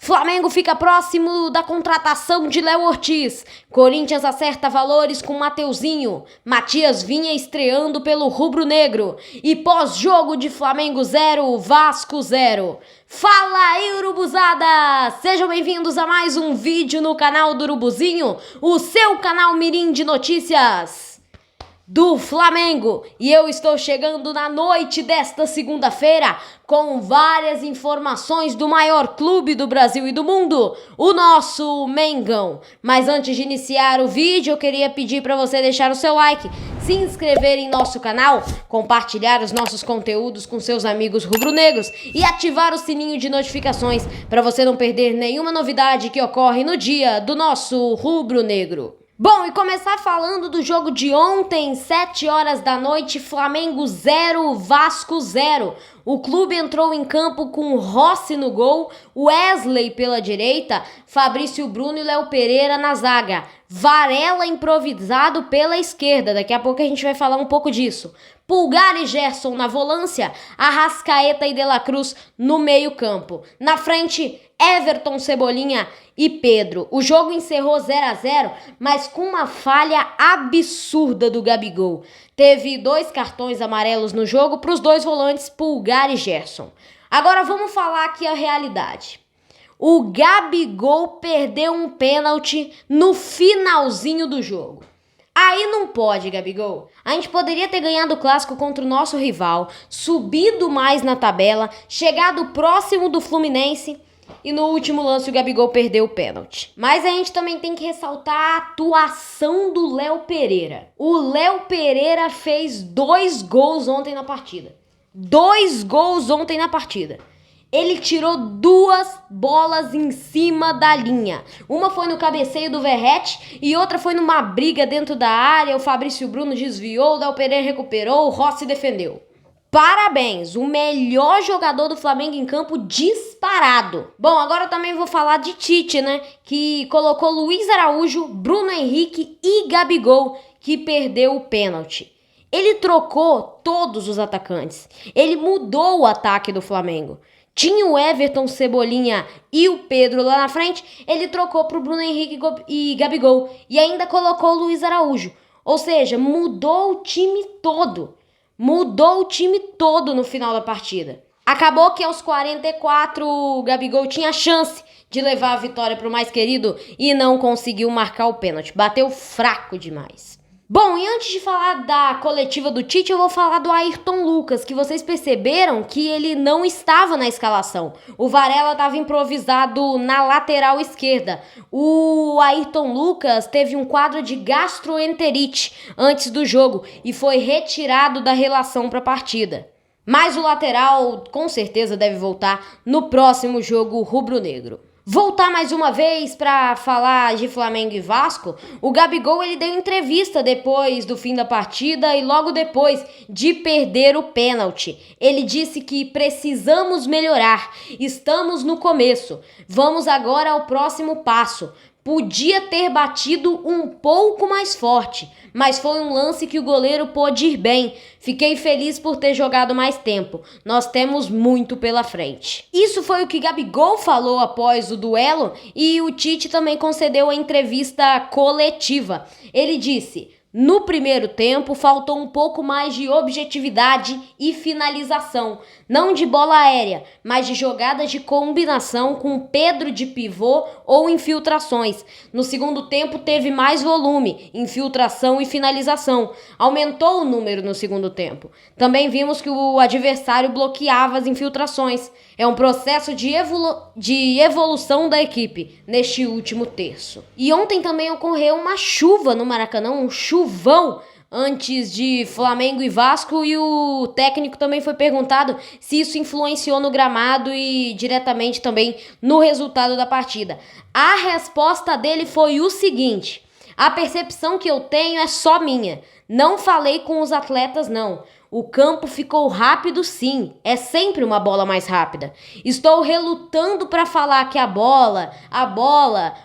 Flamengo fica próximo da contratação de Léo Ortiz. Corinthians acerta valores com Mateuzinho. Matias Vinha estreando pelo rubro-negro. E pós-jogo de Flamengo 0, Vasco 0. Fala aí, urubuzada! Sejam bem-vindos a mais um vídeo no canal do Urubuzinho, o seu canal mirim de notícias do Flamengo. E eu estou chegando na noite desta segunda-feira com várias informações do maior clube do Brasil e do mundo, o nosso Mengão. Mas antes de iniciar o vídeo, eu queria pedir para você deixar o seu like, se inscrever em nosso canal, compartilhar os nossos conteúdos com seus amigos rubro-negros e ativar o sininho de notificações para você não perder nenhuma novidade que ocorre no dia do nosso rubro-negro. Bom, e começar falando do jogo de ontem, 7 horas da noite, Flamengo 0, Vasco 0. O clube entrou em campo com Rossi no gol, Wesley pela direita, Fabrício Bruno e Léo Pereira na zaga. Varela improvisado pela esquerda, daqui a pouco a gente vai falar um pouco disso. Pulgar e Gerson na volância, Arrascaeta e De La Cruz no meio campo. Na frente, Everton, Cebolinha e Pedro. O jogo encerrou 0-0, mas com uma falha absurda do Gabigol. Teve 2 cartões amarelos no jogo para os 2 volantes, Pulgar e Gerson. Agora vamos falar aqui a realidade. O Gabigol perdeu um pênalti no finalzinho do jogo. Aí não pode, Gabigol. A gente poderia ter ganhado o clássico contra o nosso rival, subido mais na tabela, chegado próximo do Fluminense e no último lance o Gabigol perdeu o pênalti. Mas a gente também tem que ressaltar a atuação do Léo Pereira. O Léo Pereira fez 2 gols ontem na partida. 2 gols ontem na partida. Ele tirou 2 bolas em cima da linha. Uma foi no cabeceio do Verratti e outra foi numa briga dentro da área. O Fabrício Bruno desviou, o Léo Pereira recuperou, o Rossi defendeu. Parabéns, o melhor jogador do Flamengo em campo disparado. Bom, agora eu também vou falar de Tite, né? Que colocou Luiz Araújo, Bruno Henrique e Gabigol, que perdeu o pênalti. Ele trocou todos os atacantes. Ele mudou o ataque do Flamengo. Tinha o Everton, Cebolinha e o Pedro lá na frente, ele trocou para o Bruno Henrique e Gabigol. E ainda colocou o Luiz Araújo. Ou seja, mudou o time todo. Mudou o time todo no final da partida. Acabou que aos 44 o Gabigol tinha a chance de levar a vitória para o mais querido e não conseguiu marcar o pênalti. Bateu fraco demais. Bom, e antes de falar da coletiva do Tite, eu vou falar do Ayrton Lucas, que vocês perceberam que ele não estava na escalação. O Varela estava improvisado na lateral esquerda. O Ayrton Lucas teve um quadro de gastroenterite antes do jogo e foi retirado da relação para a partida. Mas o lateral com certeza deve voltar no próximo jogo rubro-negro. Voltar mais uma vez para falar de Flamengo e Vasco, o Gabigol ele deu entrevista depois do fim da partida e logo depois de perder o pênalti. Ele disse que precisamos melhorar, estamos no começo, vamos agora ao próximo passo. Podia ter batido um pouco mais forte, mas foi um lance que o goleiro pôde ir bem. Fiquei feliz por ter jogado mais tempo. Nós temos muito pela frente. Isso foi o que Gabigol falou após o duelo e o Tite também concedeu a entrevista coletiva. Ele disse: no primeiro tempo, faltou um pouco mais de objetividade e finalização. Não de bola aérea, mas de jogadas de combinação com Pedro de pivô ou infiltrações. No segundo tempo, teve mais volume, infiltração e finalização. Aumentou o número no segundo tempo. Também vimos que o adversário bloqueava as infiltrações. É um processo de evolução da equipe neste último terço. E ontem também ocorreu uma chuva no Maracanã, um chuvão antes de Flamengo e Vasco, e o técnico também foi perguntado se isso influenciou no gramado e diretamente também no resultado da partida. A resposta dele foi o seguinte: a percepção que eu tenho é só minha. Não falei com os atletas, não. O campo ficou rápido, sim. É sempre uma bola mais rápida. Estou relutando para falar que a bola,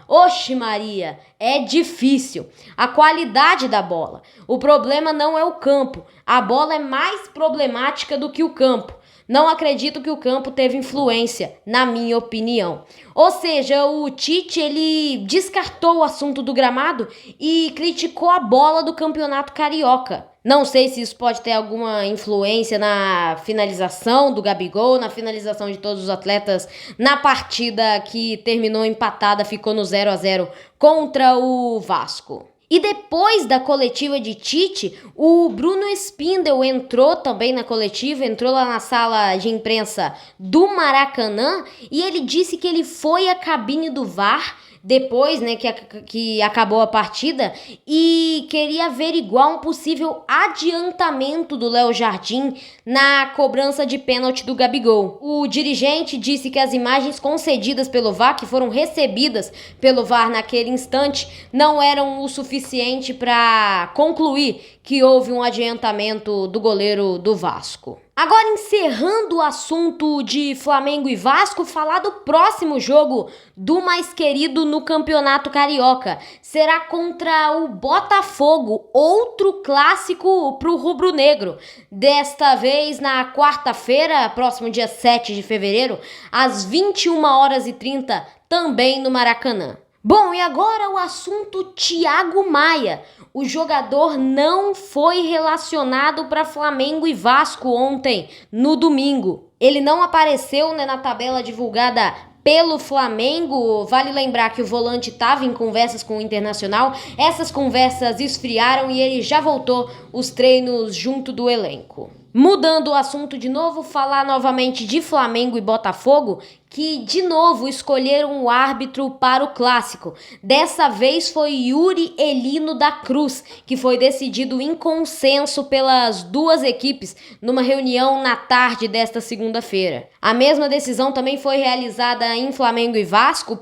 oxe Maria, é difícil. A qualidade da bola. O problema não é o campo. A bola é mais problemática do que o campo. Não acredito que o campo teve influência, na minha opinião. Ou seja, o Tite, ele descartou o assunto do gramado e criticou a bola do Campeonato Carioca. Não sei se isso pode ter alguma influência na finalização do Gabigol, na finalização de todos os atletas na partida que terminou empatada, ficou no 0-0 contra o Vasco. E depois da coletiva de Tite, o Bruno Spindel entrou também na coletiva, entrou lá na sala de imprensa do Maracanã e ele disse que ele foi à cabine do VAR depois, né, que acabou a partida e queria averiguar um possível adiantamento do Léo Jardim na cobrança de pênalti do Gabigol. O dirigente disse que as imagens concedidas pelo VAR, que foram recebidas pelo VAR naquele instante, não eram o suficiente para concluir que houve um adiantamento do goleiro do Vasco. Agora, encerrando o assunto de Flamengo e Vasco, falar do próximo jogo do mais querido no Campeonato Carioca. Será contra o Botafogo, outro clássico pro rubro-negro. Desta vez na quarta-feira, próximo dia 7 de fevereiro, às 21h30, também no Maracanã. Bom, e agora o assunto Thiago Maia. O jogador não foi relacionado para Flamengo e Vasco ontem, no domingo. Ele não apareceu, né, na tabela divulgada pelo Flamengo. Vale lembrar que o volante estava em conversas com o Internacional. Essas conversas esfriaram e ele já voltou os treinos junto do elenco. Mudando o assunto de novo, falar novamente de Flamengo e Botafogo, que de novo escolheram o árbitro para o clássico. Dessa vez foi Yuri Elino da Cruz, que foi decidido em consenso pelas duas equipes numa reunião na tarde desta segunda-feira. A mesma decisão também foi realizada em Flamengo e Vasco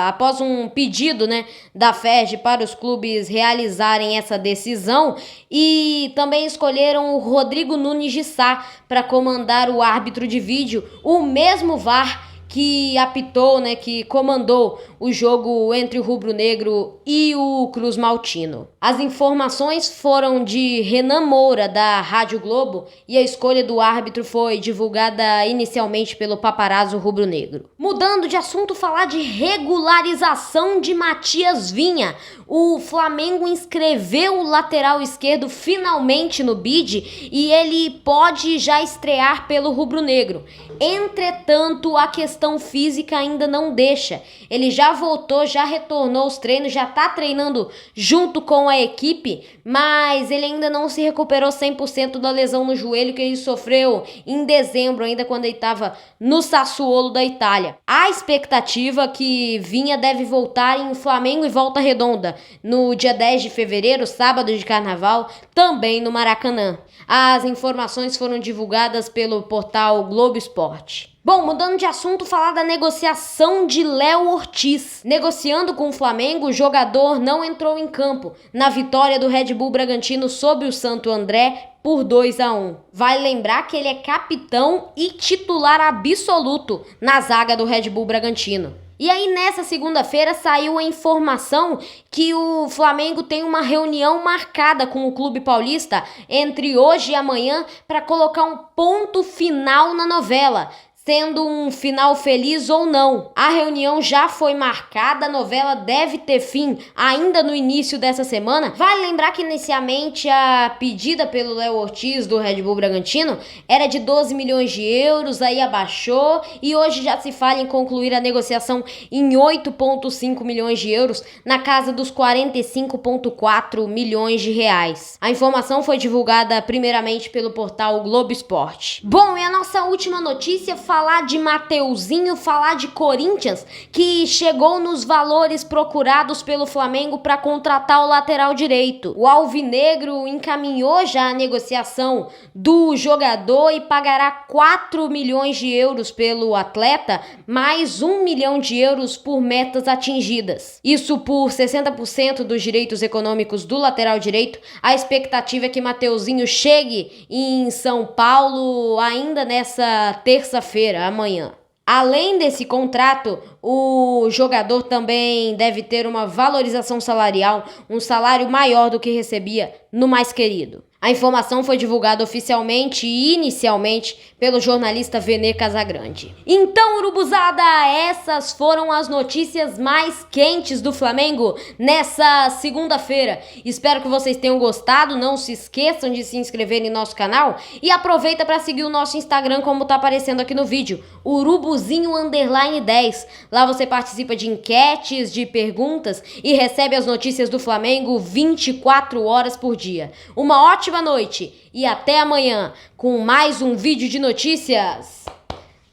após um pedido, né, da FERJ para os clubes realizarem essa decisão, e também escolheram o Rodrigo Nunes de Sá para comandar o árbitro de vídeo, o mesmo VAR que apitou, né, que comandou o jogo entre o Rubro Negro e o Cruz Maltino. As informações foram de Renan Moura, da Rádio Globo, e a escolha do árbitro foi divulgada inicialmente pelo paparazzo rubro-negro. Mudando de assunto, falar de regularização de Matias Vinha. O Flamengo inscreveu o lateral esquerdo finalmente no bid e ele pode já estrear pelo rubro-negro. Entretanto, a questão física ainda não deixa. Ele já voltou, já retornou aos treinos, já está treinando junto com a equipe, mas ele ainda não se recuperou 100% da lesão no joelho que ele sofreu em dezembro, ainda quando ele estava no Sassuolo da Itália. A expectativa que Vinha deve voltar em Flamengo e Volta Redonda no dia 10 de fevereiro, sábado de carnaval, também no Maracanã. As informações foram divulgadas pelo portal Globo Esporte. Bom, mudando de assunto, falar da negociação de Léo Ortiz. Negociando com o Flamengo, o jogador não entrou em campo na vitória do Red Bull Bragantino sobre o Santo André por 2-1. Vale lembrar que ele é capitão e titular absoluto na zaga do Red Bull Bragantino. E aí, nessa segunda-feira, saiu a informação que o Flamengo tem uma reunião marcada com o Clube Paulista entre hoje e amanhã para colocar um ponto final na novela, sendo um final feliz ou não. A reunião já foi marcada, a novela deve ter fim ainda no início dessa semana. Vale lembrar que inicialmente a pedida pelo Léo Ortiz do Red Bull Bragantino era de 12 milhões de euros, aí abaixou e hoje já se fala em concluir a negociação em 8,5 milhões de euros, na casa dos 45,4 milhões de reais. A informação foi divulgada primeiramente pelo portal Globo Esporte. Bom, e a nossa última notícia, falar de Mateuzinho, falar de Corinthians, que chegou nos valores procurados pelo Flamengo para contratar o lateral direito. O alvinegro encaminhou já a negociação do jogador e pagará 4 milhões de euros pelo atleta, mais 1 milhão de euros por metas atingidas. Isso por 60% dos direitos econômicos do lateral direito. A expectativa é que Mateuzinho chegue em São Paulo ainda nessa terça-feira, amanhã. Além desse contrato, o jogador também deve ter uma valorização salarial, um salário maior do que recebia no Mais Querido. A informação foi divulgada oficialmente e inicialmente pelo jornalista Vene Casagrande. Então, urubuzada, essas foram as notícias mais quentes do Flamengo nessa segunda-feira. Espero que vocês tenham gostado. Não se esqueçam de se inscrever em nosso canal e aproveita para seguir o nosso Instagram, como tá aparecendo aqui no vídeo, urubuzinho_10. Lá você participa de enquetes, de perguntas e recebe as notícias do Flamengo 24 horas por dia. Uma ótima noite e até amanhã com mais um vídeo de notícias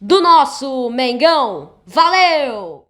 do nosso Mengão. Valeu!